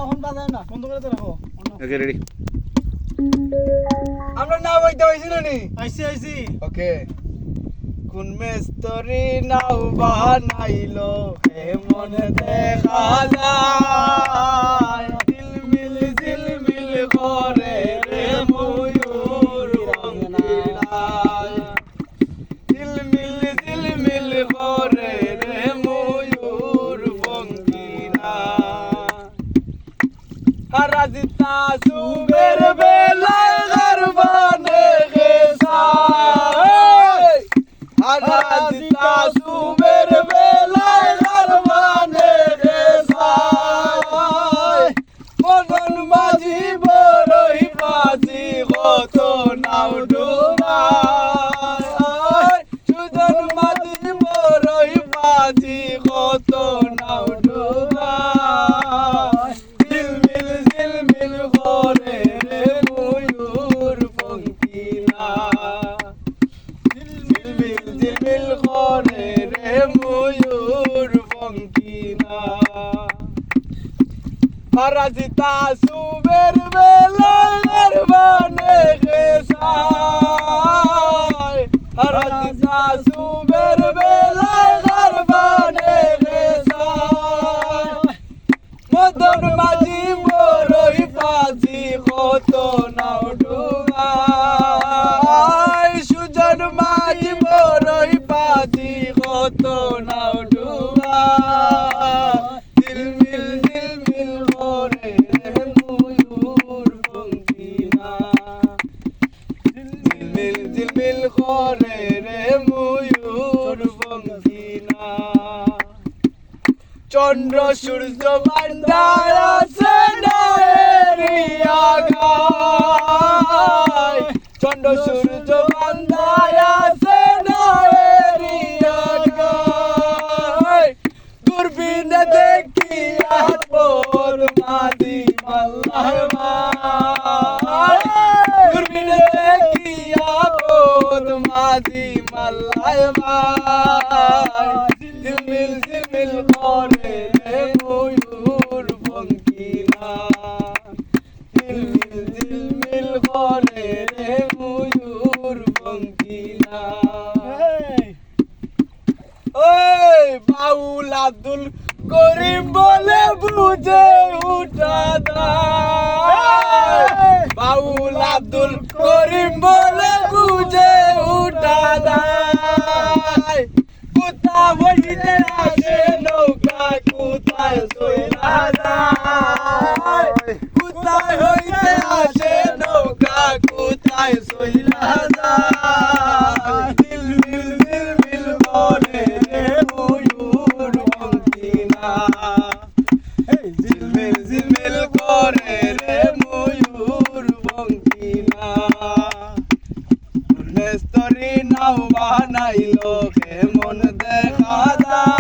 এখন বাজায় না বন্ধ করে রাখো ওকে রেডি আমরা না বইতে হইছিল নি আইছি ওকে কোন মেস্তরি নাও বানাইলো হে মনে দেখা যায় ঝিলমিল করে রে ময়ূর পঙ্খিরায় ঝিলমিল করে রে ময়ূর পঙ্খিরায় হারাজিতা সুবের বেলায় গরবানে গেছায় হারাজিতা সুবের বেলায় গরবানে গেছায় মদন মাঝি বড়ই বাজি কত নাও ডুবায় সুজন মাঝি বড়ই বাজি কত নাও ডুবায় ঝিলমিল করে রে ময়ূর পঙ্খিরায় ঝিলমিল করে রে ময়ূর পঙ্খিরায় হারাজিতা সুবের বেলার বানে গেছায় হারাজিতা সুবের বেলার বানে গেছায় মদন মাঝি বড়ই পাজি কত নাও ডুবায় সুজন মাঝি বড়ই পাজি কত নাও ডুবায় ঝিলমিল করে রে ময়ূর পঙ্খিরায় ঝিলমিল করে রে ময়ূর পঙ্খিরায় চন্দ্র সূর্য বান্ধায় আছে নায়েরিয়া গায় চন্দ্র সূর্য বান্ধায় আছে নায়েরিয়া গায় দূরবীনে দেখিয়া পর মাদি মাল্লায় মায় দূরবীনে দেখিয়া পর মাদি মাল্লায় মায় ঝিলমিল করে রে ময়ূর পঙ্খিরায় ঝিলমিল করে রে ময়ূর পঙ্খিরায় ওই বাউল আব্দুল করিম বলে বুঝে উঠা দায় বাউল আব্দুল করিম বলে বুঝে উঠা দায় কুতা হইতে আসে নৌকা কুতায় সইলা যায় কুতায় হইতে আসে নৌকা কুতায় সইলা যায় ঝিলমিল করে রে ময়ূর পঙ্খিরায় ঝিলমিল করে রে ময়ূর পঙ্খিরায় নেস্তরি নাও বানাইলো কেমন দেখা যায়